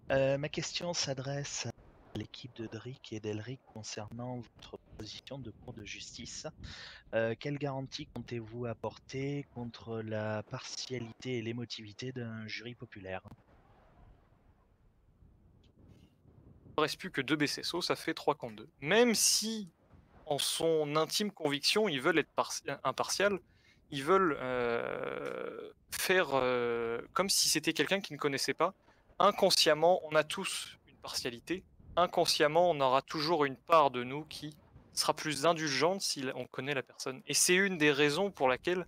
Ma question s'adresse à l'équipe de Drick et d'Elric concernant votre position de cour de justice. Quelle garantie comptez-vous apporter contre la partialité et l'émotivité d'un jury populaire? Il ne reste plus que 2 BCSO, ça fait 3 contre 2. Même si, en son intime conviction, ils veulent être impartial, ils veulent faire comme si c'était quelqu'un qu'ils ne connaissaient pas. Inconsciemment, on a tous une partialité. Inconsciemment, on aura toujours une part de nous qui sera plus indulgente si on connaît la personne. Et c'est une des raisons pour laquelle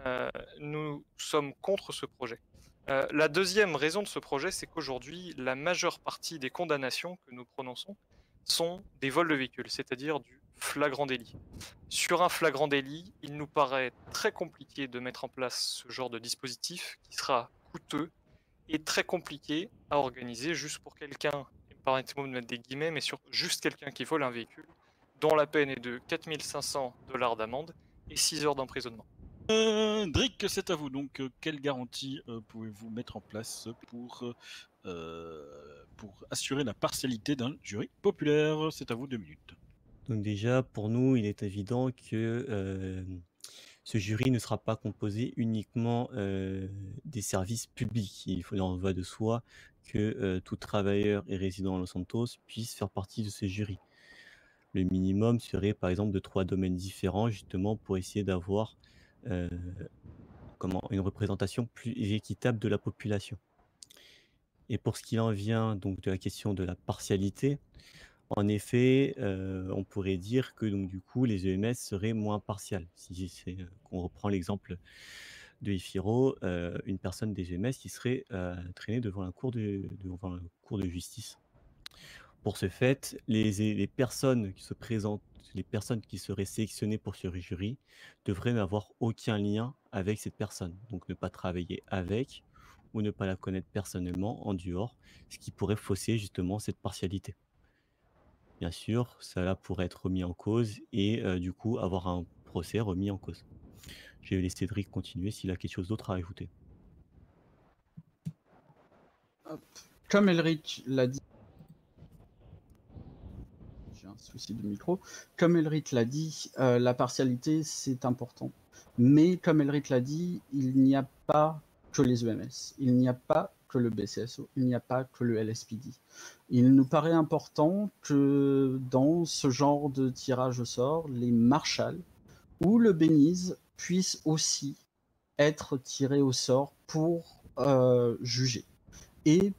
euh, nous sommes contre ce projet. La deuxième raison de ce projet, c'est qu'aujourd'hui, la majeure partie des condamnations que nous prononçons sont des vols de véhicules, c'est-à-dire du flagrant délit. Sur un flagrant délit, il nous paraît très compliqué de mettre en place ce genre de dispositif qui sera coûteux et très compliqué à organiser juste pour quelqu'un, permettez-moi de mettre des guillemets, mais sur juste quelqu'un qui vole un véhicule, dont la peine est de 4 500 $ d'amende et 6 heures d'emprisonnement. Drick, c'est à vous. Donc, quelle garantie pouvez-vous mettre en place pour assurer la partialité d'un jury populaire? C'est à vous, 2 minutes. Donc déjà, pour nous, il est évident que ce jury ne sera pas composé uniquement des services publics. Il en va de soi que tout travailleur et résident à Los Santos puisse faire partie de ce jury. Le minimum serait par exemple de 3 domaines différents, justement pour essayer d'avoir une représentation plus équitable de la population. Et pour ce qui en vient donc de la question de la partialité, en effet, on pourrait dire que donc du coup les EMS seraient moins partiales. Si c'est, qu'on reprend l'exemple de Ifiro, une personne des EMS qui serait, traînée devant la cour de justice. Pour ce fait, les personnes qui se présentent, les personnes qui seraient sélectionnées pour ce jury devraient n'avoir aucun lien avec cette personne. Donc ne pas travailler avec ou ne pas la connaître personnellement en dehors, ce qui pourrait fausser justement cette partialité. Bien sûr, cela pourrait être remis en cause et du coup avoir un procès remis en cause. Je vais laisser Cédric continuer s'il a quelque chose d'autre à ajouter. Comme Elric l'a dit, j'ai un souci de micro. Comme Elric l'a dit, la partialité c'est important. Mais comme Elric l'a dit, il n'y a pas que les EMS, il n'y a pas que le BCSO, il n'y a pas que le LSPD. Il nous paraît important que dans ce genre de tirage au sort, les marshals ou le Beniz puissent aussi être tirés au sort pour juger. Et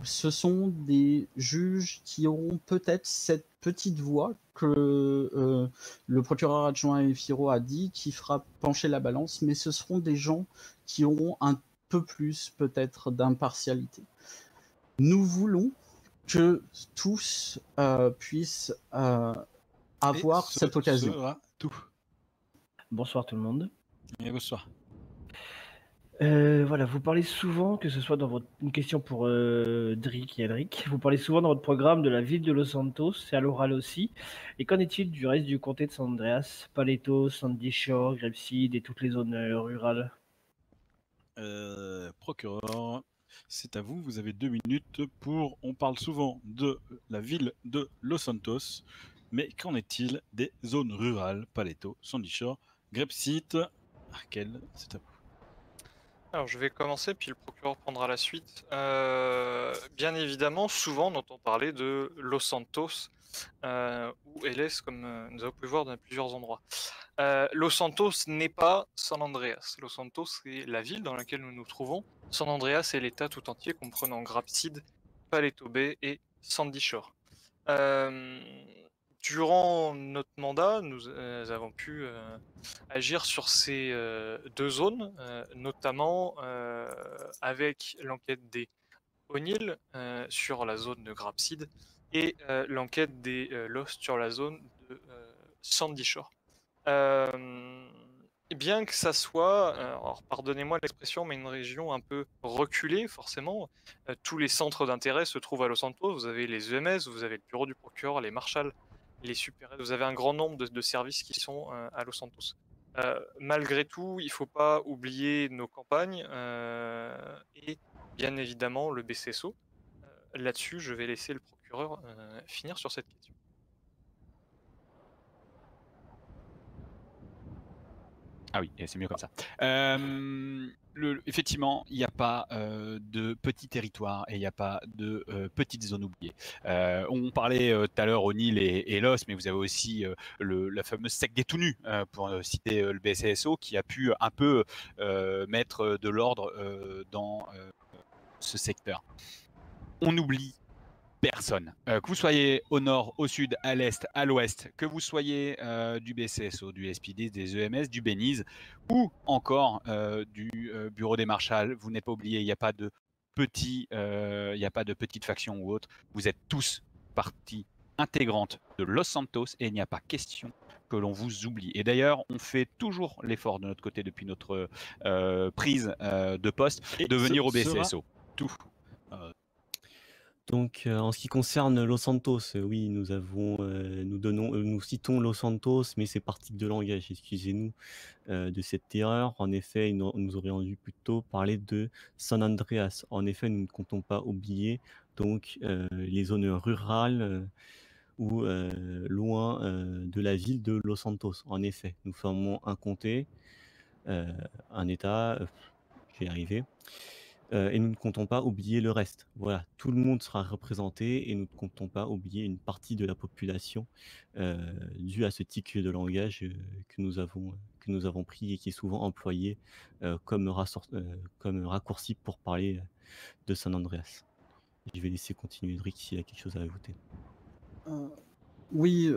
ce sont des juges qui auront peut-être cette petite voix que le procureur adjoint Efiro a dit qui fera pencher la balance, mais ce seront des gens qui auront un peu plus peut-être d'impartialité. Nous voulons que tous puissent avoir cette occasion. Sera tout. Bonsoir tout le monde. Et bonsoir. Voilà, vous parlez souvent, que ce soit dans une question pour Drick et Elric, vous parlez souvent dans votre programme de la ville de Los Santos et à l'oral aussi. Et qu'en est-il du reste du comté de San Andreas, Paleto, Sandy Shore, Grapeseed et toutes les zones rurales? Procureur, c'est à vous. Vous avez 2 minutes pour. On parle souvent de la ville de Los Santos, mais qu'en est-il des zones rurales, Paleto, Sandy Shore, Grapeseed? Arkel, c'est à vous. Alors je vais commencer, puis le procureur prendra la suite. Bien évidemment, souvent on entend parler de Los Santos ou LS, comme nous avons pu voir dans plusieurs endroits. Los Santos n'est pas San Andreas. Los Santos, c'est la ville dans laquelle nous nous trouvons. San Andreas est l'État tout entier, comprenant Grapeseed, Paleto Bay et Sandy Shore. Durant notre mandat, nous avons pu agir sur ces 2 zones, notamment avec l'enquête des O'Neill sur la zone de Grapeseed et l'enquête des Lost sur la zone de Sandy Shore. Bien que ça soit, alors pardonnez-moi l'expression, mais une région un peu reculée, forcément. Tous les centres d'intérêt se trouvent à Los Santos. Vous avez les EMS, vous avez le bureau du procureur, les marshals, les super. Vous avez un grand nombre de services qui sont à Los Santos. Malgré tout, il ne faut pas oublier nos campagnes et bien évidemment le BCSO. là-dessus, je vais laisser le procureur finir sur cette question. Ah oui, c'est mieux comme ça. Effectivement, il n'y a pas de petits territoires et il n'y a pas de petites zones oubliées. On parlait tout à l'heure O'Neill et Los, mais vous avez aussi la fameuse secte des tout nus, pour citer le BCSO, qui a pu un peu mettre de l'ordre dans ce secteur. On n'oublie personne. Que vous soyez au nord, au sud, à l'est, à l'ouest, que vous soyez du BCSO, du SPD, des EMS, du Beniz, ou encore du Bureau des Marshals, vous n'êtes pas oublié, il n'y a pas de petites factions ou autres. Vous êtes tous partie intégrante de Los Santos et il n'y a pas question que l'on vous oublie. Et d'ailleurs, on fait toujours l'effort de notre côté depuis notre prise de poste de venir au BCSO. Tout. Donc, en ce qui concerne Los Santos, oui, nous citons Los Santos, mais c'est par tic de langage. Excusez-nous de cette erreur. En effet, nous aurions dû plutôt parler de San Andreas. En effet, nous ne comptons pas oublier donc les zones rurales ou loin de la ville de Los Santos. En effet, nous formons un comté, un État. Je vais y arriver. Et nous ne comptons pas oublier le reste. Voilà, tout le monde sera représenté et nous ne comptons pas oublier une partie de la population due à ce tic de langage que nous avons pris et qui est souvent employé comme raccourci pour parler de San Andreas. Je vais laisser continuer Drick s'il a quelque chose à ajouter. Oui,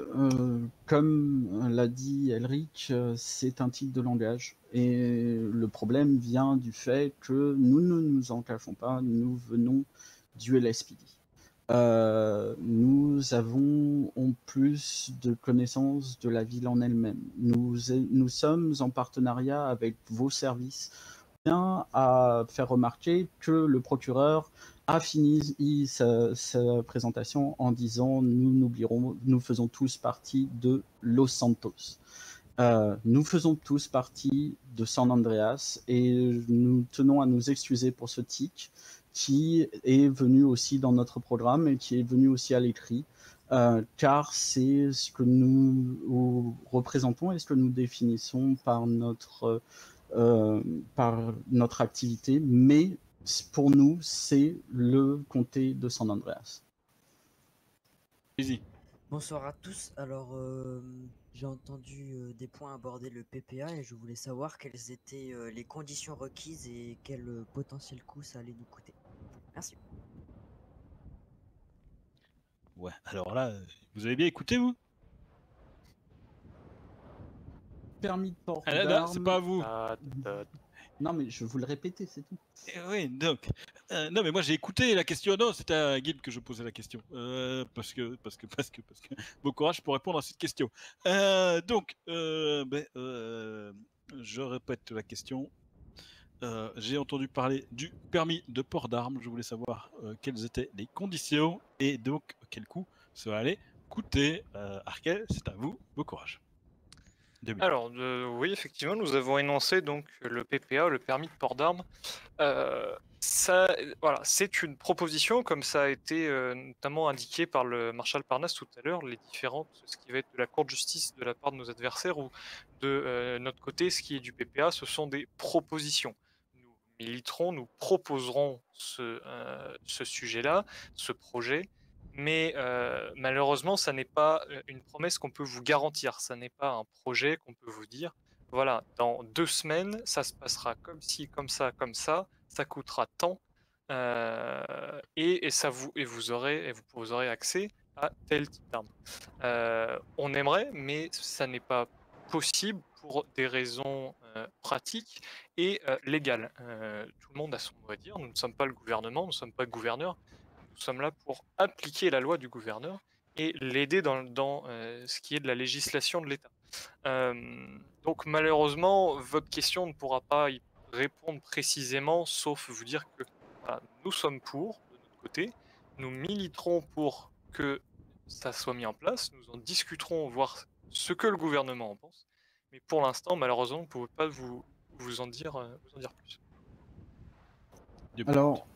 comme l'a dit Elric, c'est un tic de langage. Et le problème vient du fait que nous ne nous en cachons pas, nous venons du LSPD. Nous avons plus de connaissances de la ville en elle-même. Nous sommes en partenariat avec vos services. Bien à faire remarquer que le procureur a fini sa présentation en disant nous faisons tous partie de Los Santos. Nous faisons tous partie de San Andreas et nous tenons à nous excuser pour ce tic qui est venu aussi dans notre programme et qui est venu aussi à l'écrit, car c'est ce que nous représentons et ce que nous définissons par notre activité, mais pour nous, c'est le comté de San Andreas. Easy. Bonsoir à tous. Alors, j'ai entendu des points aborder le PPA et je voulais savoir quelles étaient les conditions requises et quel potentiel coût ça allait nous coûter. Merci. Ouais, alors là, vous avez bien écouté, vous? Permis de port Ah, là, c'est pas à vous. Non, mais je vous le répéter, c'est tout. Oui, donc. Non, mais moi j'ai écouté la question. Non, c'était à Guil que je posais la question. Parce que bon courage pour répondre à cette question. Donc, je répète la question. J'ai entendu parler du permis de port d'armes. Je voulais savoir quelles étaient les conditions et donc quel coût ça allait coûter. Arkel, c'est à vous. Bon courage. Alors, oui, effectivement, nous avons énoncé donc le PPA, le permis de port d'armes. Voilà, c'est une proposition, comme ça a été notamment indiqué par le Marshal Parnasse tout à l'heure, ce qui va être de la Cour de justice de la part de nos adversaires ou de notre côté, ce qui est du PPA, ce sont des propositions. Nous militerons, nous proposerons ce sujet-là, ce projet. Mais malheureusement, ça n'est pas une promesse qu'on peut vous garantir. Ça n'est pas un projet qu'on peut vous dire. Voilà, dans 2 semaines, ça se passera comme ci, comme ça, ça coûtera tant, et vous aurez accès à tel type d'arme. On aimerait, mais ça n'est pas possible pour des raisons pratiques et légales. Tout le monde a son mot à dire. Nous ne sommes pas le gouvernement, nous ne sommes pas gouverneurs. Nous sommes là pour appliquer la loi du gouverneur et l'aider dans ce qui est de la législation de l'État. Donc malheureusement, votre question ne pourra pas y répondre précisément, sauf vous dire que voilà, nous sommes pour, de notre côté, nous militerons pour que ça soit mis en place, nous en discuterons, voir ce que le gouvernement en pense, mais pour l'instant, malheureusement, on ne peut pas vous en dire plus. Alors,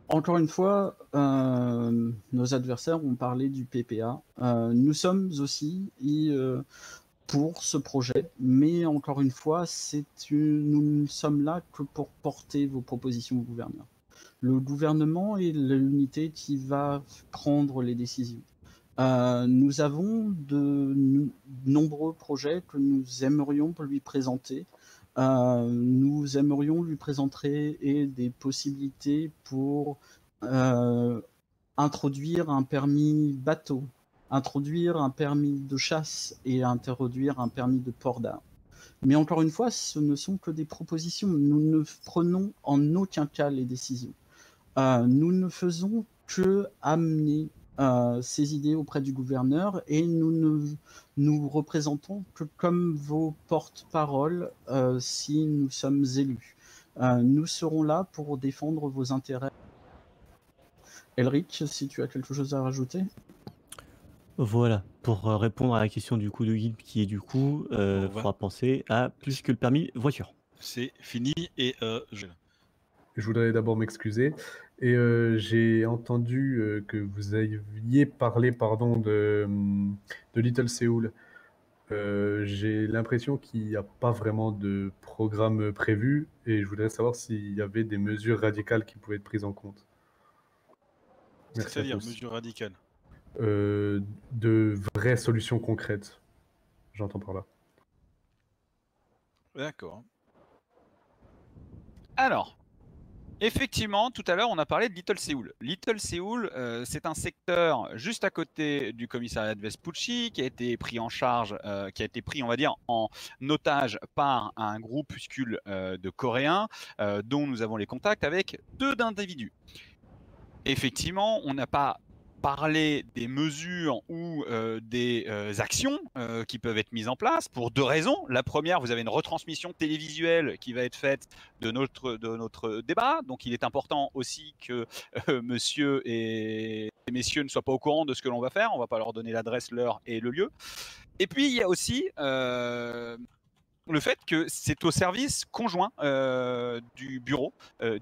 Encore une fois, nos adversaires ont parlé du PPA. Nous sommes aussi pour ce projet, mais encore une fois, nous ne sommes là que pour porter vos propositions au gouverneur. Le gouvernement est l'unité qui va prendre les décisions. Nous avons de nombreux projets que nous aimerions lui présenter. Nous aimerions lui présenter des possibilités pour introduire un permis bateau, introduire un permis de chasse et introduire un permis de port d'armes. Mais encore une fois, ce ne sont que des propositions. Nous ne prenons en aucun cas les décisions. Nous ne faisons que amener ces idées auprès du gouverneur et nous ne nous représentons que comme vos porte-paroles si nous sommes élus. Nous serons là pour défendre vos intérêts. Elric, si tu as quelque chose à rajouter? Voilà, pour répondre à la question du coup de guide qui est du coup, va- faudra penser à plus que le permis voiture. C'est fini et Je voudrais d'abord m'excuser. Et j'ai entendu que vous aviez parlé de Little Seoul. J'ai l'impression qu'il n'y a pas vraiment de programme prévu et je voudrais savoir s'il y avait des mesures radicales qui pouvaient être prises en compte. Merci à c'est-à-dire tous. mesure radicale. De vraies solutions concrètes, j'entends par là. D'accord. Alors, effectivement, tout à l'heure, on a parlé de Little Seoul. Little Seoul, c'est un secteur juste à côté du commissariat de Vespucci qui a été pris en charge, qui a été pris, on va dire, en otage par un groupuscule de Coréens dont nous avons les contacts avec 2 individus. Effectivement, on n'a pas parlé des mesures ou des actions qui peuvent être mises en place pour 2 raisons. La première, vous avez une retransmission télévisuelle qui va être faite de notre débat, donc il est important aussi que monsieur et messieurs ne soient pas au courant de ce que l'on va faire. On ne va pas leur donner l'adresse, l'heure et le lieu. Et puis il y a aussi le fait que c'est au service conjoint du bureau,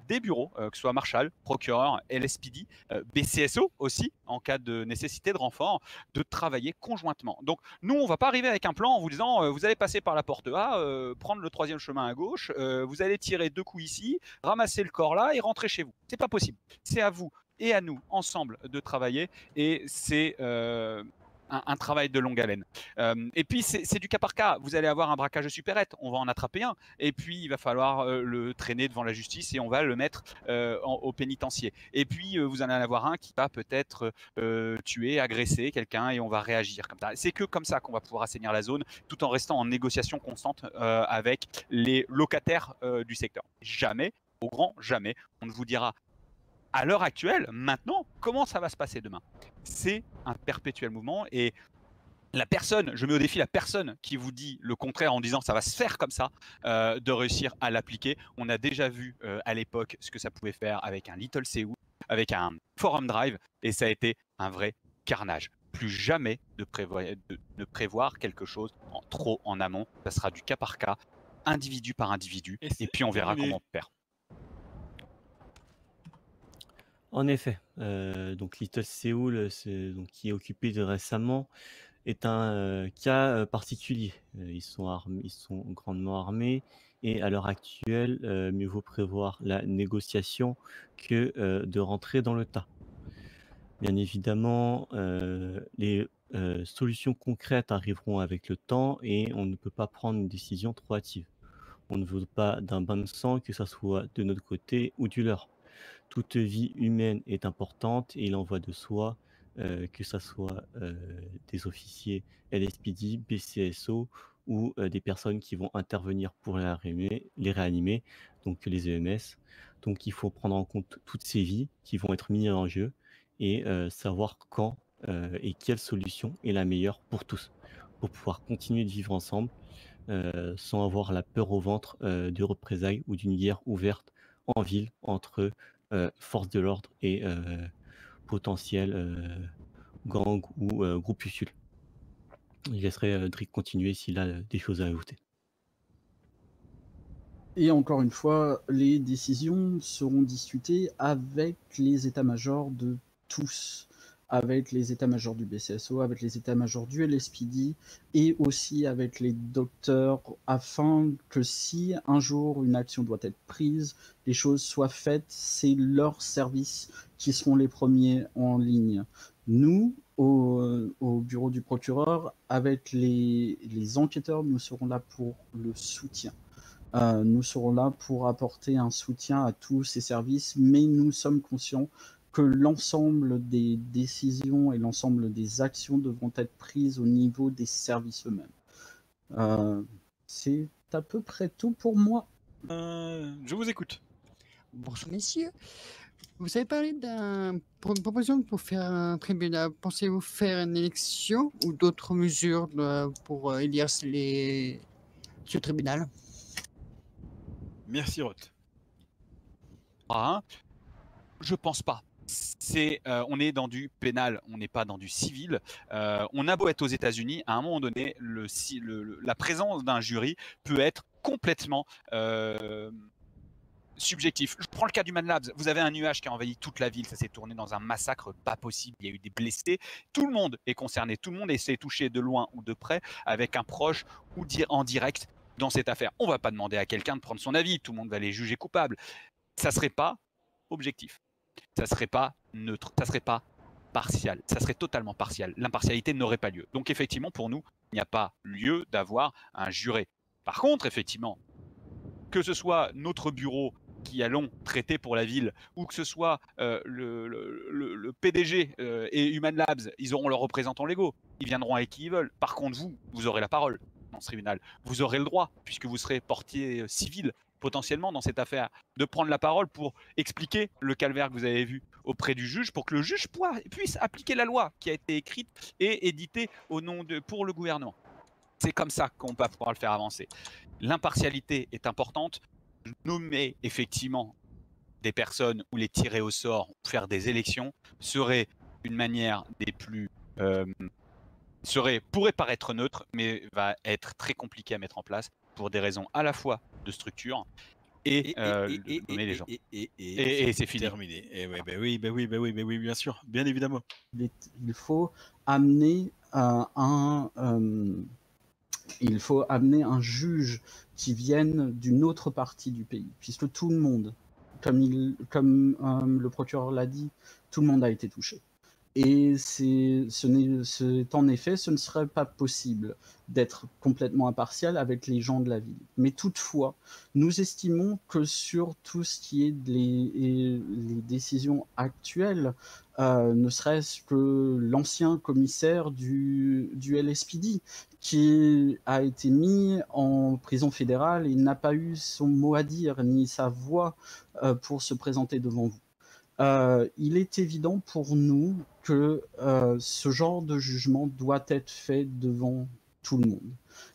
des bureaux, que ce soit Marshall, procureur, LSPD, BCSO aussi, en cas de nécessité de renfort, de travailler conjointement. Donc nous, on ne va pas arriver avec un plan en vous disant vous allez passer par la porte A, prendre le 3e chemin à gauche, vous allez tirer 2 coups ici, ramasser le corps là et rentrer chez vous. C'est pas possible. C'est à vous et à nous, ensemble, de travailler et c'est un travail de longue haleine. Et puis c'est du cas par cas. Vous allez avoir un braquage de supérette, on va en attraper un, et puis il va falloir le traîner devant la justice et on va le mettre au pénitencier. Et puis vous allez en avoir un qui va peut-être tuer, agresser quelqu'un et on va réagir comme ça. C'est que comme ça qu'on va pouvoir assainir la zone tout en restant en négociation constante avec les locataires du secteur. Jamais, au grand jamais, on ne vous dira à l'heure actuelle, maintenant, comment ça va se passer demain? C'est un perpétuel mouvement et je mets au défi la personne qui vous dit le contraire en disant ça va se faire comme ça, de réussir à l'appliquer. On a déjà vu à l'époque ce que ça pouvait faire avec un Little Seoul, avec un Forum Drive et ça a été un vrai carnage. Plus jamais de prévoir quelque chose trop en amont. Ça sera du cas par cas, individu par individu et puis on verra comment on perd. En effet, donc Little Seoul, qui est occupé de récemment, est un cas particulier. Ils sont grandement armés et à l'heure actuelle, mieux vaut prévoir la négociation que de rentrer dans le tas. Bien évidemment, les solutions concrètes arriveront avec le temps et on ne peut pas prendre une décision trop hâtive. On ne veut pas d'un bain de sang, que ça soit de notre côté ou du leur. Toute vie humaine est importante et il en va de soi que ça soit des officiers LSPD, BCSO ou des personnes qui vont intervenir pour les réanimer, donc les EMS. Donc il faut prendre en compte toutes ces vies qui vont être mises en jeu et savoir quand et quelle solution est la meilleure pour tous, pour pouvoir continuer de vivre ensemble sans avoir la peur au ventre de représailles ou d'une guerre ouverte en ville entre forces de l'ordre et potentiels gangs ou groupuscules. Je laisserai Drick continuer s'il a des choses à ajouter. Et encore une fois, les décisions seront discutées avec les états-majors de tous, avec les états-majors du BCSO, avec les états-majors du LSPD et aussi avec les docteurs, afin que si un jour une action doit être prise, les choses soient faites, c'est leurs services qui seront les premiers en ligne. Nous, au bureau du procureur, avec les enquêteurs, nous serons là pour le soutien. Nous serons là pour apporter un soutien à tous ces services, mais nous sommes conscients que l'ensemble des décisions et l'ensemble des actions devront être prises au niveau des services eux-mêmes. C'est à peu près tout pour moi. Je vous écoute. Bonjour messieurs. Vous avez parlé d'une proposition pour faire un tribunal. Pensez-vous faire une élection ou d'autres mesures pour élire ce tribunal? Merci Roth. Je pense pas. On est dans du pénal, on n'est pas dans du civil. On a beau être aux États-Unis, à un moment donné, la présence d'un jury peut être complètement subjectif. Je prends le cas du Man Labs. Vous avez un nuage qui a envahi toute la ville. Ça s'est tourné dans un massacre pas possible. Il y a eu des blessés. Tout le monde est concerné. Tout le monde s'est touché de loin ou de près avec un proche ou en direct dans cette affaire. On va pas demander à quelqu'un de prendre son avis. Tout le monde va les juger coupables. Ça serait pas objectif. Ça serait pas neutre. Ça serait pas partial. Ça serait totalement partial. L'impartialité n'aurait pas lieu. Donc effectivement, pour nous, il n'y a pas lieu d'avoir un juré. Par contre, effectivement, que ce soit notre bureau qui allons traiter pour la ville, ou que ce soit le PDG et Human Labs, ils auront leurs représentants légaux. Ils viendront avec qui ils veulent. Par contre, vous aurez la parole dans ce tribunal. Vous aurez le droit, puisque vous serez portier civil, potentiellement, dans cette affaire, de prendre la parole pour expliquer le calvaire que vous avez vu auprès du juge, pour que le juge puisse appliquer la loi qui a été écrite et éditée pour le gouvernement. C'est comme ça qu'on va pouvoir le faire avancer. L'impartialité est importante. Nommer effectivement des personnes ou les tirer au sort, ou faire des élections, serait une manière des plus... pourrait paraître neutre, mais va être très compliqué à mettre en place pour des raisons à la fois de structure et nommer les gens. Et c'est fini. Terminé. Et ouais, oui, bien sûr, bien évidemment. Il faut amener il faut amener un juge qui vienne d'une autre partie du pays, puisque tout le monde, comme le procureur l'a dit, tout le monde a été touché. Et en effet, ce ne serait pas possible d'être complètement impartial avec les gens de la ville. Mais toutefois, nous estimons que sur tout ce qui est les décisions actuelles, ne serait-ce que l'ancien commissaire du LSPD, qui a été mis en prison fédérale et n'a pas eu son mot à dire, ni sa voix pour se présenter devant vous. Il est évident pour nous que ce genre de jugement doit être fait devant tout le monde.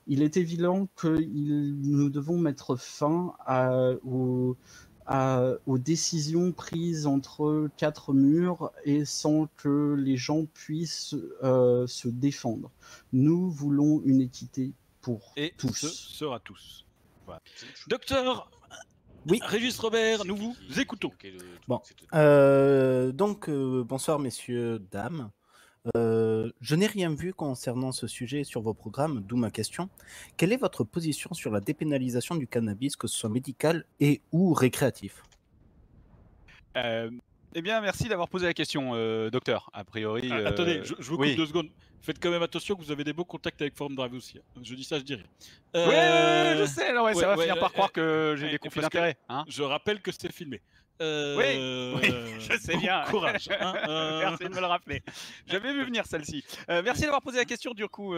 Il est évident que nous devons mettre fin aux décisions prises entre quatre murs et sans que les gens puissent se défendre. Nous voulons une équité pour tous. Ce sera tous. Voilà. Docteur Oui. Régis Robert, nous vous écoutons. Bon, bonsoir messieurs, dames. Je n'ai rien vu concernant ce sujet sur vos programmes, d'où ma question. Quelle est votre position sur la dépénalisation du cannabis, que ce soit médical et ou récréatif? Eh bien, merci d'avoir posé la question, docteur. A priori... Attendez, je vous coupe 2 secondes. Faites quand même attention que vous avez des beaux contacts avec Forum Drive aussi. Je dis ça, je dis rien. Oui, je sais, non, ça va finir par croire que j'ai des conflits d'intérêts. Hein, je rappelle que c'est filmé. Oui, je sais bien. Courage. Merci de me le rappeler. J'avais vu venir celle-ci. Merci d'avoir posé la question du coup,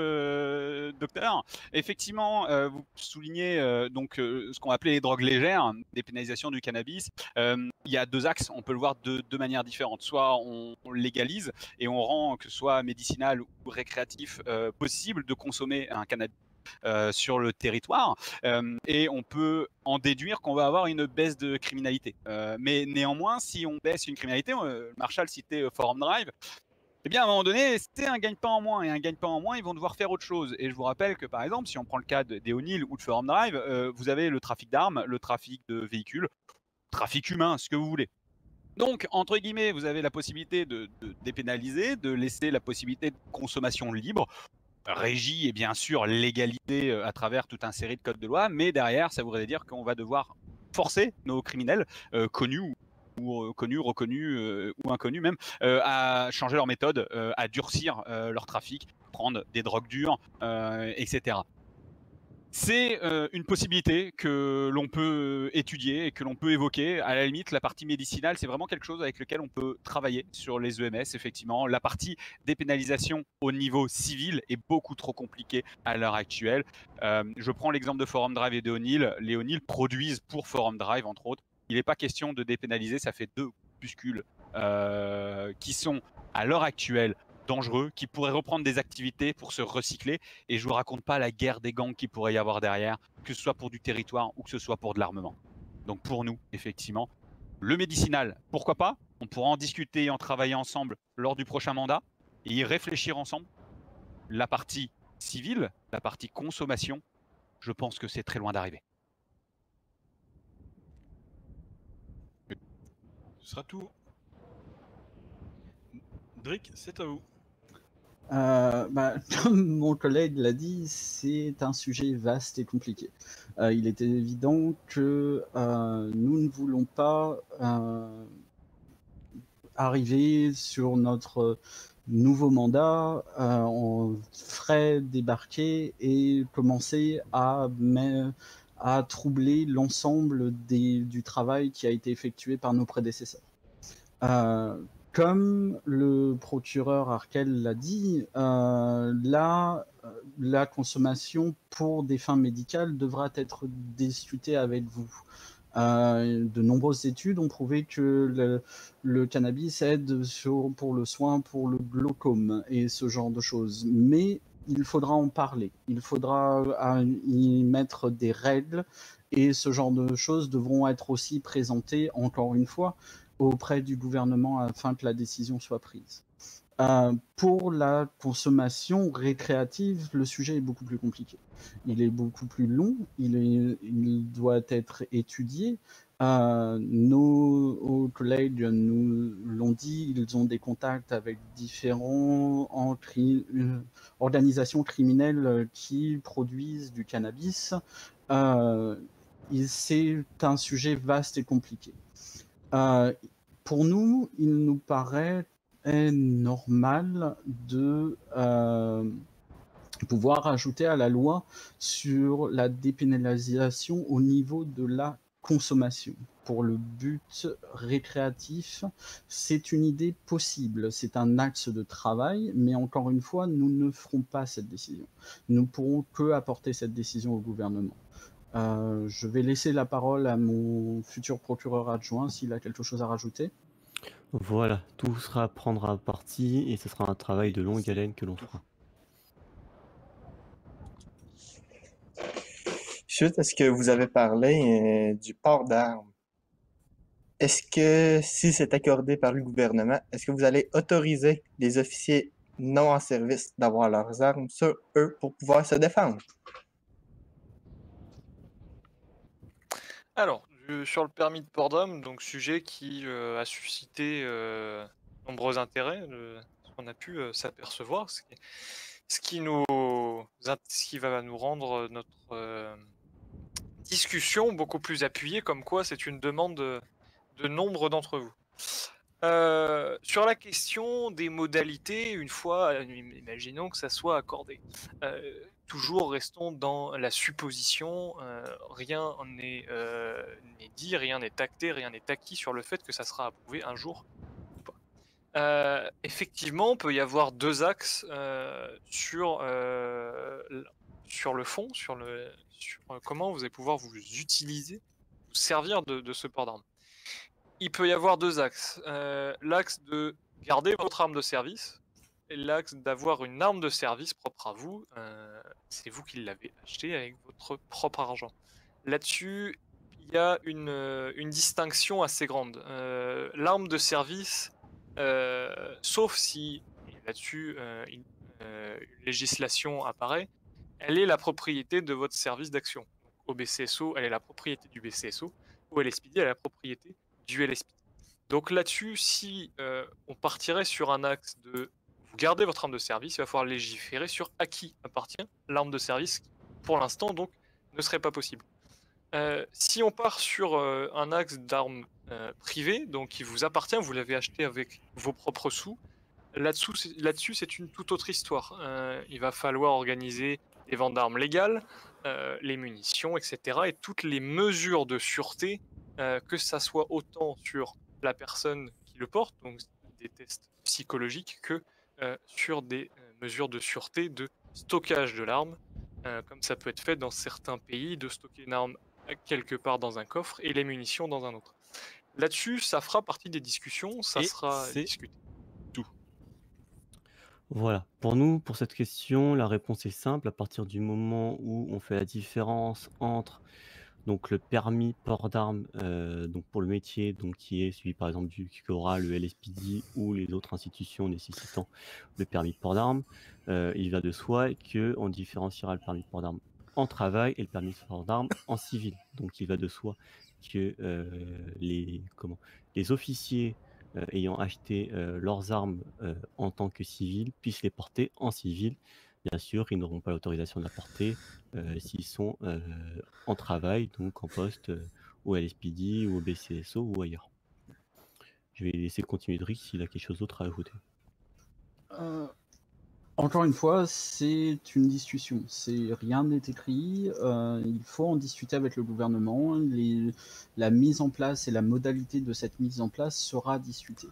docteur. Effectivement, vous soulignez donc ce qu'on appelait les drogues légères, dépénalisation du cannabis. Il y a deux axes, on peut le voir de deux manières différentes. Soit on légalise et on rend, que ce soit médicinal ou récréatif, possible de consommer un cannabis sur le territoire, et on peut en déduire qu'on va avoir une baisse de criminalité. Mais néanmoins, si on baisse une criminalité, Marshall citait Forum Drive, Eh bien, à un moment donné, c'est un gagne-pain en moins. Et un gagne-pain en moins, ils vont devoir faire autre chose. Et je vous rappelle que, par exemple, si on prend le cas des O'Neill ou de Forum Drive, vous avez le trafic d'armes, le trafic de véhicules, trafic humain, ce que vous voulez. Donc, entre guillemets, vous avez la possibilité de dépénaliser, de laisser la possibilité de consommation libre, régie et bien sûr légalité à travers toute une série de codes de loi, mais derrière, ça voudrait dire qu'on va devoir forcer nos criminels, connus ou connus, reconnus ou inconnus même, à changer leur méthode, à durcir leur trafic, prendre des drogues dures, etc. C'est une possibilité que l'on peut étudier et que l'on peut évoquer. À la limite, la partie médicinale, c'est vraiment quelque chose avec lequel on peut travailler sur les EMS, effectivement. La partie dépénalisation au niveau civil est beaucoup trop compliquée à l'heure actuelle. Je prends l'exemple de Forum Drive et de O'Neill. Les O'Neill produisent pour Forum Drive, entre autres. Il n'est pas question de dépénaliser, ça fait 2 groupuscules qui sont, à l'heure actuelle, dangereux, qui pourraient reprendre des activités pour se recycler. Et je vous raconte pas la guerre des gangs qu'il pourrait y avoir derrière, que ce soit pour du territoire ou que ce soit pour de l'armement. Donc pour nous, effectivement, le médicinal, pourquoi pas? On pourra en discuter et en travailler ensemble lors du prochain mandat et y réfléchir ensemble. La partie civile, la partie consommation, je pense que c'est très loin d'arriver. Ce sera tout. Drick, c'est à vous. Comme mon collègue l'a dit, c'est un sujet vaste et compliqué. Il est évident que nous ne voulons pas arriver sur notre nouveau mandat, on ferait débarquer et commencer à troubler l'ensemble du travail qui a été effectué par nos prédécesseurs. Comme le procureur Arkel l'a dit, la consommation pour des fins médicales devra être discutée avec vous. De nombreuses études ont prouvé que le cannabis aide pour le soin, pour le glaucome et ce genre de choses. Mais il faudra en parler, il faudra y mettre des règles et ce genre de choses devront être aussi présentées, encore une fois, auprès du gouvernement afin que la décision soit prise. Pour la consommation récréative, le sujet est beaucoup plus compliqué. Il est beaucoup plus long, il doit être étudié. Nos collègues nous l'ont dit, ils ont des contacts avec différentes organisations criminelles qui produisent du cannabis. C'est un sujet vaste et compliqué. Pour nous, il nous paraît normal de pouvoir ajouter à la loi sur la dépénalisation au niveau de la consommation. Pour le but récréatif, c'est une idée possible, c'est un axe de travail, mais encore une fois, nous ne ferons pas cette décision. Nous ne pourrons que apporter cette décision au gouvernement. Je vais laisser la parole à mon futur procureur adjoint s'il a quelque chose à rajouter. Voilà, tout sera à prendre à partie et ce sera un travail de longue haleine que l'on fera. Suite à ce que vous avez parlé du port d'armes, est-ce que, si c'est accordé par le gouvernement, est-ce que vous allez autoriser les officiers non en service d'avoir leurs armes sur eux pour pouvoir se défendre? Alors, sur le permis de port d'armes, donc sujet qui a suscité nombreux intérêts, ce qu'on a pu s'apercevoir, ce qui va nous rendre notre discussion beaucoup plus appuyée, comme quoi c'est une demande de nombre d'entre vous. Sur la question des modalités, une fois, imaginons que ça soit accordé. Toujours restons dans la supposition, rien n'est dit, rien n'est acté, rien n'est acquis sur le fait que ça sera approuvé un jour ou pas. Effectivement, il peut y avoir 2 axes sur le fond, sur comment vous allez pouvoir vous utiliser, vous servir de ce port d'armes. Il peut y avoir 2 axes. L'axe de garder votre arme de service et l'axe d'avoir une arme de service propre à vous. C'est vous qui l'avez acheté avec votre propre argent. Là-dessus, il y a une distinction assez grande. L'arme de service, sauf si là-dessus, une législation apparaît, elle est la propriété de votre service d'action. Au BCSO, elle est la propriété du BCSO, au LSPD, elle est la propriété du LSPD. Donc là-dessus, si on partirait sur un axe de vous gardez votre arme de service, il va falloir légiférer sur à qui appartient l'arme de service, qui, pour l'instant, donc, ne serait pas possible. Si on part sur un axe d'armes privées, donc qui vous appartient, vous l'avez acheté avec vos propres sous, là-dessus, c'est une toute autre histoire. Il va falloir organiser les ventes d'armes légales, les munitions, etc. et toutes les mesures de sûreté, que ça soit autant sur la personne qui le porte, donc des tests psychologiques, que sur des mesures de sûreté de stockage de l'arme, comme ça peut être fait dans certains pays, de stocker une arme quelque part dans un coffre et les munitions dans un autre. Là-dessus, ça fera partie des discussions, ça sera discuté. Voilà. Pour nous, pour cette question, la réponse est simple. À partir du moment où on fait la différence entre donc le permis port d'armes donc pour le métier, donc qui est celui par exemple du KORA, le LSPD ou les autres institutions nécessitant le permis de port d'armes, il va de soi qu'on différenciera le permis de port d'armes en travail et le permis de port d'armes en civil. Donc il va de soi que les officiers ayant acheté leurs armes en tant que civils puissent les porter en civil. Bien sûr, ils n'auront pas l'autorisation de la porter s'ils sont en travail, donc en poste au LSPD ou au BCSO ou ailleurs. Je vais laisser continuer Drick s'il a quelque chose d'autre à ajouter. Encore une fois, c'est une discussion. Rien n'est écrit. Il faut en discuter avec le gouvernement. La mise en place et la modalité de cette mise en place sera discutée.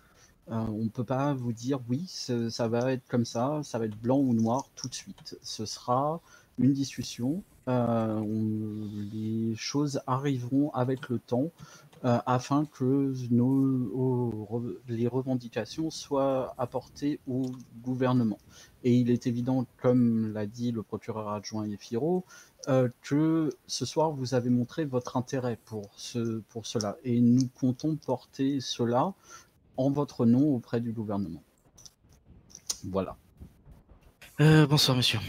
On ne peut pas vous dire oui, ça va être comme ça va être blanc ou noir tout de suite. Ce sera une discussion. Les choses arriveront avec le temps afin que les revendications soient apportées au gouvernement. Et il est évident, comme l'a dit le procureur adjoint Yefiro, que ce soir vous avez montré votre intérêt pour cela. Et nous comptons porter cela en votre nom auprès du gouvernement. Voilà. Bonsoir monsieur.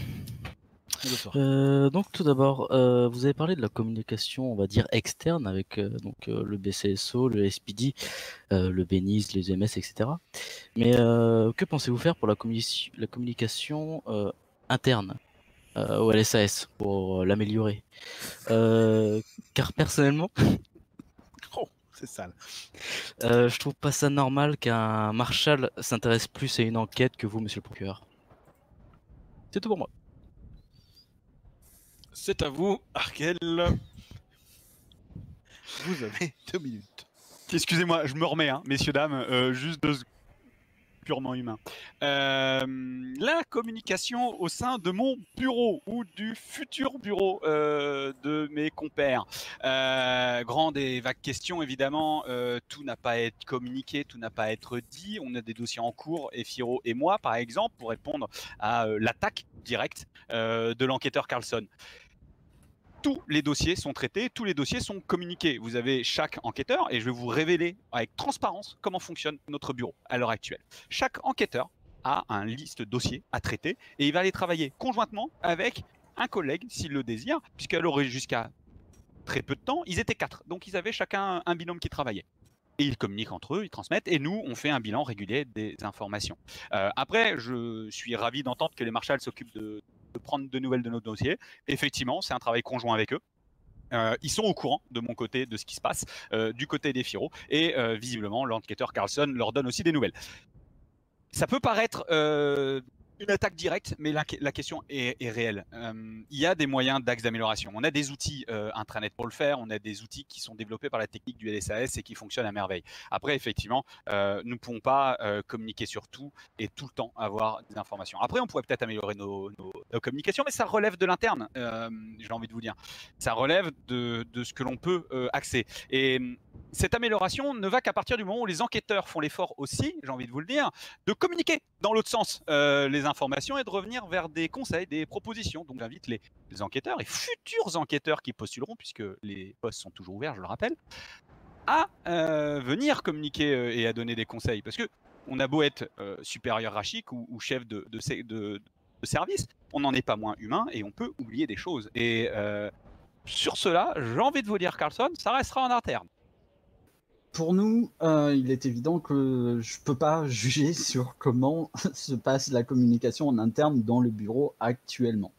Donc tout d'abord, vous avez parlé de la communication, on va dire externe avec le BCSO, le SPD, le BENIS, les EMS, etc. Mais que pensez-vous faire pour la communication interne au LSAS pour l'améliorer? Car personnellement, c'est sale. Je trouve pas ça normal qu'un marshal s'intéresse plus à une enquête que vous, monsieur le procureur. C'est tout pour moi. C'est à vous, Arkel. Vous avez 2 minutes. Excusez-moi, je me remets, hein, messieurs, dames, juste 2 secondes. Purement humain. La communication au sein de mon bureau ou du futur bureau de mes compères. Grande et vague question, évidemment. Tout n'a pas à être communiqué, tout n'a pas à être dit. On a des dossiers en cours, Efiro et moi, par exemple, pour répondre à l'attaque directe de l'enquêteur Carlson. Tous les dossiers sont traités, tous les dossiers sont communiqués. Vous avez chaque enquêteur, et je vais vous révéler avec transparence comment fonctionne notre bureau à l'heure actuelle. Chaque enquêteur a un liste de dossiers à traiter et il va aller travailler conjointement avec un collègue s'il le désire, puisqu'elle aurait jusqu'à très peu de temps, ils étaient 4, donc ils avaient chacun un binôme qui travaillait. Et ils communiquent entre eux, ils transmettent, et nous, on fait un bilan régulier des informations. Après, je suis ravi d'entendre que les marshals s'occupent de prendre de nouvelles de nos dossiers. Effectivement, c'est un travail conjoint avec eux. Ils sont au courant de mon côté de ce qui se passe du côté des Firo et visiblement l'enquêteur Carlson leur donne aussi des nouvelles. Ça peut paraître une attaque directe, mais la question est réelle. Il y a des moyens d'axe d'amélioration. On a des outils intranet pour le faire, on a des outils qui sont développés par la technique du LSAS et qui fonctionnent à merveille. Après, effectivement, nous ne pouvons pas communiquer sur tout et tout le temps avoir des informations. Après, on pourrait peut-être améliorer nos communications, mais ça relève de l'interne, j'ai envie de vous dire. Ça relève de ce que l'on peut axer. Et cette amélioration ne va qu'à partir du moment où les enquêteurs font l'effort aussi, j'ai envie de vous le dire, de communiquer dans l'autre sens les informations et de revenir vers des conseils, des propositions. Donc j'invite les enquêteurs et futurs enquêteurs qui postuleront, puisque les postes sont toujours ouverts, je le rappelle, à venir communiquer et à donner des conseils. Parce que on a beau être supérieur hiérarchique ou chef de service, on n'en est pas moins humain et on peut oublier des choses. Et sur cela, j'ai envie de vous dire, Carlson, ça restera en interne. Pour nous, il est évident que je peux pas juger sur comment se passe la communication en interne dans le bureau actuellement.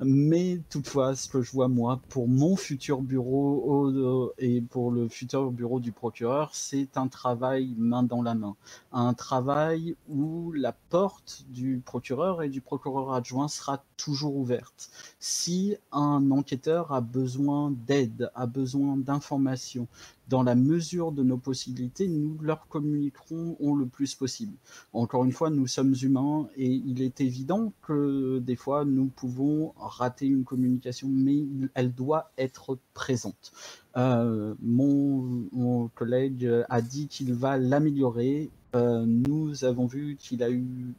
Mais toutefois, ce que je vois moi pour mon futur bureau et pour le futur bureau du procureur, c'est un travail main dans la main. Un travail où la porte du procureur et du procureur adjoint sera toujours ouverte. Si un enquêteur a besoin d'aide, a besoin d'informations, dans la mesure de nos possibilités, nous leur communiquerons le plus possible. Encore une fois, nous sommes humains et il est évident que des fois, nous pouvons rater une communication, mais elle doit être présente. Mon collègue a dit qu'il va l'améliorer. Nous avons vu qu'il a eu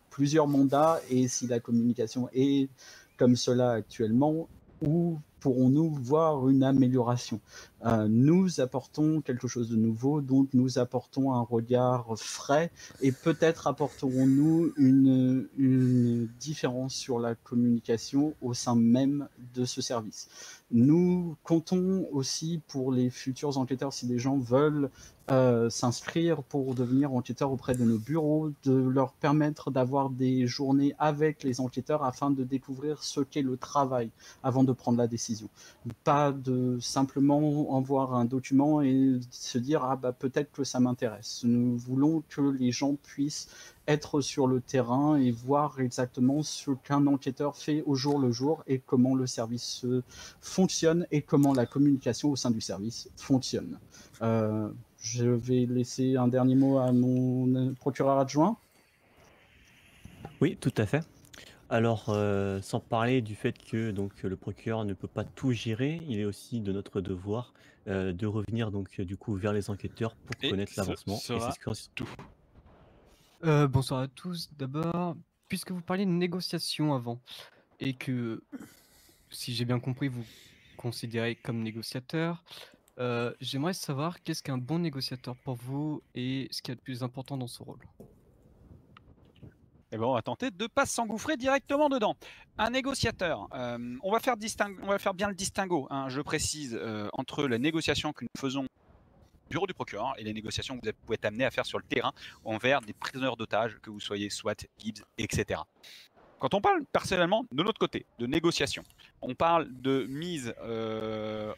plusieurs mandats et si la communication est comme cela actuellement, où pourrons-nous voir une amélioration? Nous apportons quelque chose de nouveau, donc nous apportons un regard frais et peut-être apporterons-nous une différence sur la communication au sein même de ce service. Nous comptons aussi pour les futurs enquêteurs, si des gens veulent s'inscrire pour devenir enquêteurs auprès de nos bureaux, de leur permettre d'avoir des journées avec les enquêteurs afin de découvrir ce qu'est le travail avant de prendre la décision. Pas de simplement envoyer un document et se dire « Ah bah peut-être que ça m'intéresse ». Nous voulons que les gens puissent être sur le terrain et voir exactement ce qu'un enquêteur fait au jour le jour et comment le service fonctionne et comment la communication au sein du service fonctionne. Je vais laisser un dernier mot à mon procureur adjoint. Oui, tout à fait. Alors, sans parler du fait que donc, le procureur ne peut pas tout gérer, il est aussi de notre devoir de revenir donc, du coup vers les enquêteurs pour connaître l'avancement. Tout. Bonsoir à tous. D'abord, puisque vous parliez de négociation avant, et que, si j'ai bien compris, vous considérez comme négociateur, j'aimerais savoir qu'est-ce qu'un bon négociateur pour vous et ce qu'il y a de plus important dans ce rôle. Eh ben, on va tenter de ne pas s'engouffrer directement dedans. Un négociateur, on va faire bien le distinguo, hein, je précise, entre la négociation que nous faisons au bureau du procureur et les négociations que vous pouvez être amené à faire sur le terrain envers des preneurs d'otages, que vous soyez SWAT, Gibbs, etc. Quand on parle personnellement de notre côté, de négociation, on parle de mise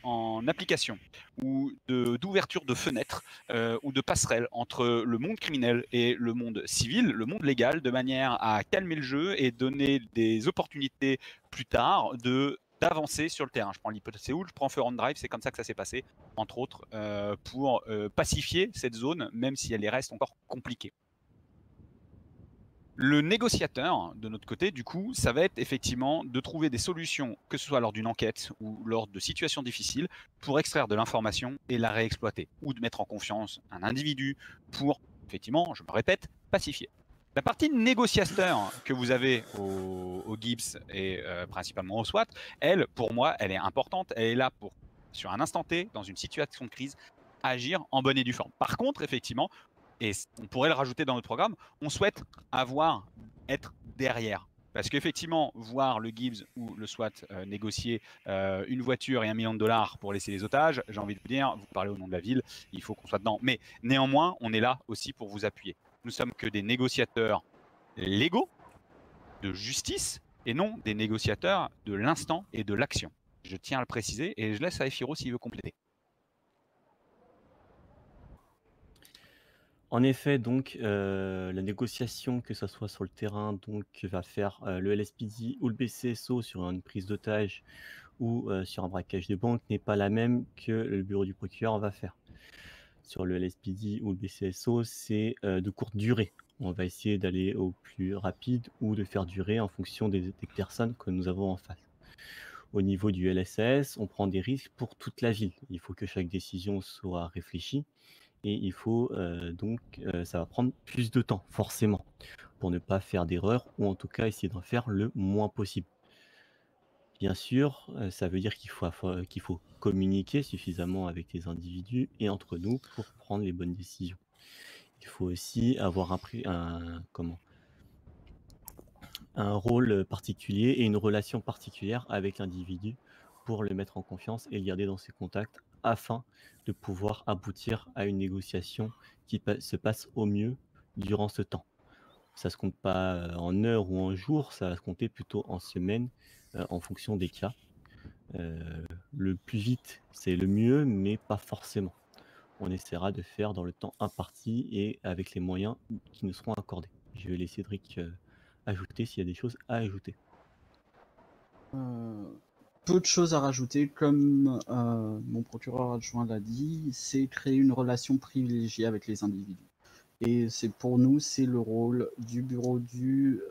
en application ou d'ouverture de fenêtres ou de passerelles entre le monde criminel et le monde civil, le monde légal, de manière à calmer le jeu et donner des opportunités plus tard d'avancer sur le terrain. Je prends l'hypothèse Séoul, je prends Fur on Drive, c'est comme ça que ça s'est passé, entre autres, pour pacifier cette zone, même si elle reste encore compliquée. Le négociateur, de notre côté, du coup, ça va être effectivement de trouver des solutions, que ce soit lors d'une enquête ou lors de situations difficiles, pour extraire de l'information et la réexploiter, ou de mettre en confiance un individu pour, effectivement, je me répète, pacifier. La partie négociateur que vous avez au Gibbs et principalement au SWAT, elle, pour moi, elle est importante. Elle est là pour, sur un instant T, dans une situation de crise, agir en bonne et due forme. Par contre, effectivement, et on pourrait le rajouter dans notre programme, on souhaite être derrière. Parce qu'effectivement, voir le Gibbs ou le SWAT négocier une voiture et $1 million pour laisser les otages, j'ai envie de vous dire, vous parlez au nom de la ville, il faut qu'on soit dedans. Mais néanmoins, on est là aussi pour vous appuyer. Nous sommes que des négociateurs légaux, de justice, et non des négociateurs de l'instant et de l'action. Je tiens à le préciser, et je laisse à Efiro s'il veut compléter. En effet, donc, la négociation, que ce soit sur le terrain, donc, va faire le LSPD ou le BCSO sur une prise d'otage ou sur un braquage de banque, n'est pas la même que le bureau du procureur va faire. Sur le LSPD ou le BCSO, c'est de courte durée. On va essayer d'aller au plus rapide ou de faire durer en fonction des personnes que nous avons en face. Au niveau du LSS, on prend des risques pour toute la ville. Il faut que chaque décision soit réfléchie. Et il faut ça va prendre plus de temps, forcément, pour ne pas faire d'erreur ou en tout cas essayer d'en faire le moins possible. Bien sûr, ça veut dire qu'il faut communiquer suffisamment avec les individus et entre nous pour prendre les bonnes décisions. il faut aussi avoir un rôle particulier et une relation particulière avec l'individu pour le mettre en confiance et le garder dans ses contacts afin de pouvoir aboutir à une négociation qui se passe au mieux durant ce temps. Ça se compte pas en heures ou en jours, ça va se compter plutôt en semaines en fonction des cas. Le plus vite, c'est le mieux, mais pas forcément. On essaiera de faire dans le temps imparti et avec les moyens qui nous seront accordés. Je vais laisser Cédric ajouter s'il y a des choses à ajouter. Peu de choses à rajouter, comme mon procureur adjoint l'a dit, c'est créer une relation privilégiée avec les individus. Et pour nous, c'est le rôle du bureau du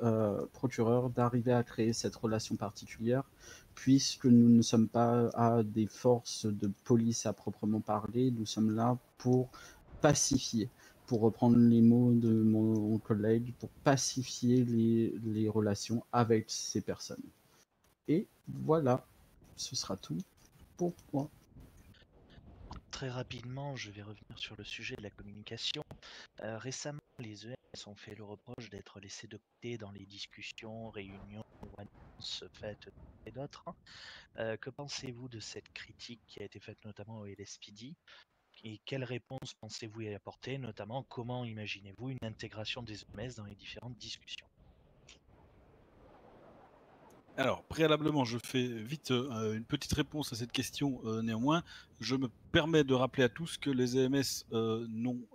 procureur d'arriver à créer cette relation particulière, puisque nous ne sommes pas à des forces de police à proprement parler, nous sommes là pour pacifier, pour reprendre les mots de mon collègue, pour pacifier les relations avec ces personnes. Et voilà, ce sera tout pour moi. Très rapidement, je vais revenir sur le sujet de la communication. Récemment, les EMS ont fait le reproche d'être laissés de côté dans les discussions, réunions ou annonces faites et d'autres. Que pensez-vous de cette critique qui a été faite notamment au LSPD et quelle réponse pensez-vous y apporter, notamment comment imaginez-vous une intégration des EMS dans les différentes discussions? Alors, préalablement, je fais vite une petite réponse à cette question. Néanmoins, je me permets de rappeler à tous que les EMS n'ont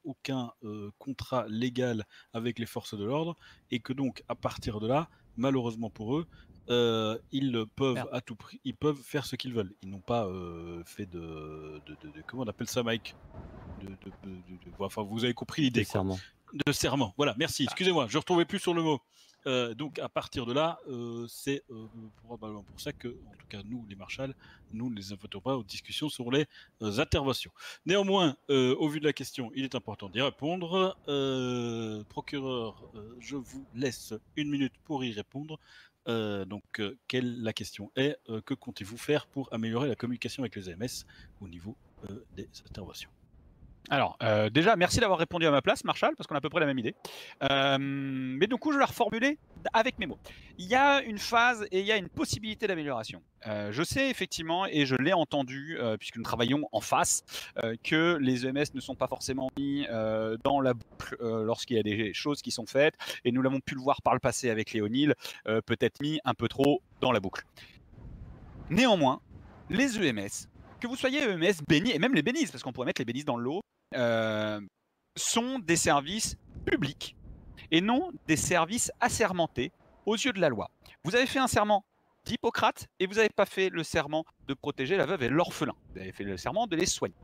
aucun contrat légal avec les forces de l'ordre et que donc, à partir de là, malheureusement pour eux, ils peuvent à tout prix, ils peuvent faire ce qu'ils veulent. Ils n'ont pas fait de comment on appelle ça, Mike? Enfin, vous avez compris l'idée. De serment. De serment. Voilà, merci. Excusez-moi, je ne retrouvais plus sur le mot. Donc à partir de là, c'est probablement pour ça que, en tout cas nous, les marshals, nous ne les invitons pas aux discussions sur les interventions. Néanmoins, au vu de la question, il est important d'y répondre. Procureur, je vous laisse 1 minute pour y répondre. Donc la question est, que comptez-vous faire pour améliorer la communication avec les EMS au niveau des interventions? Alors, déjà, merci d'avoir répondu à ma place, Marshall, parce qu'on a à peu près la même idée. Mais du coup, je vais la reformuler avec mes mots. Il y a une phase et il y a une possibilité d'amélioration. Je sais effectivement, et je l'ai entendu, puisque nous travaillons en face, que les EMS ne sont pas forcément mis dans la boucle lorsqu'il y a des choses qui sont faites, et nous l'avons pu le voir par le passé avec Léonil, peut-être mis un peu trop dans la boucle. Néanmoins, les EMS, que vous soyez EMS, bénis, et même les bénis, parce qu'on pourrait mettre les bénis dans le lot, sont des services publics et non des services assermentés aux yeux de la loi. Vous avez fait un serment d'Hippocrate et vous n'avez pas fait le serment de protéger la veuve et l'orphelin. Vous avez fait le serment de les soigner.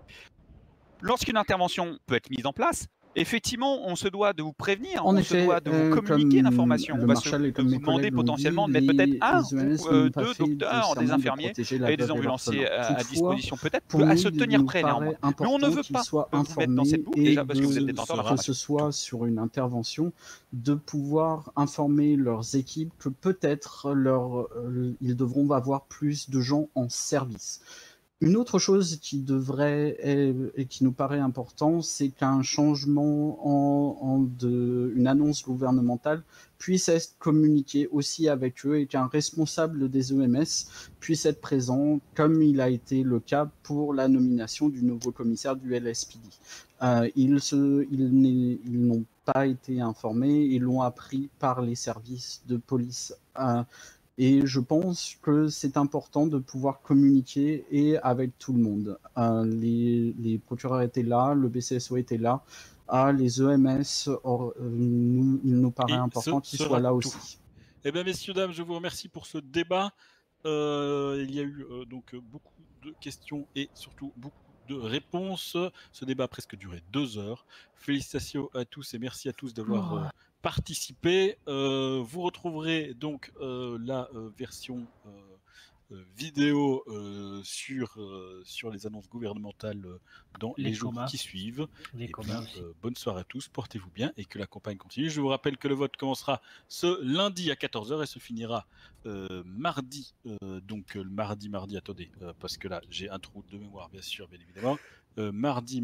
Lorsqu'une intervention peut être mise en place, effectivement, on se doit de vous prévenir, on se doit de vous communiquer l'information. On va vous demander potentiellement de mettre peut-être 1 ou 2 docteurs, des infirmiers et des ambulanciers à disposition, peut-être à se tenir prêt néanmoins. Mais on ne veut pas vous mettre dans cette boucle, déjà parce que vous êtes détenteur de que ce soit sur une intervention, de pouvoir informer leurs équipes que peut-être ils devront avoir plus de gens en service. Une autre chose qui devrait et qui nous paraît important, c'est qu'un changement une annonce gouvernementale puisse être communiqué aussi avec eux et qu'un responsable des EMS puisse être présent, comme il a été le cas pour la nomination du nouveau commissaire du LSPD. Ils n'ont pas été informés, ils l'ont appris par les services de police. Et je pense que c'est important de pouvoir communiquer et avec tout le monde. Les procureurs étaient là, le BCSO était là, les EMS, il nous paraît important qu'ils soient là aussi. Eh bien, messieurs, dames, je vous remercie pour ce débat. Il y a eu donc beaucoup de questions et surtout beaucoup de réponses. Ce débat a presque duré 2 heures. Félicitations à tous et merci à tous d'avoir participé. Vous retrouverez donc la version vidéo sur les annonces gouvernementales dans les jours qui suivent. Et puis, bonne soirée à tous, portez-vous bien et que la campagne continue. Je vous rappelle que le vote commencera ce lundi à 14 h et se finira mardi. Donc le mardi, attendez, parce que là j'ai un trou de mémoire bien sûr, bien évidemment. mardi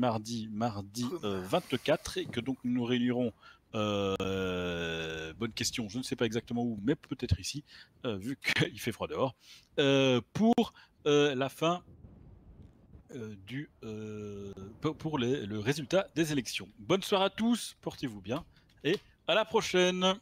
24 et que donc nous nous réunirons. Bonne question, je ne sais pas exactement où, mais peut-être ici, vu qu'il fait froid dehors, pour la fin pour le résultat des élections. Bonne soirée à tous, portez-vous bien et à la prochaine.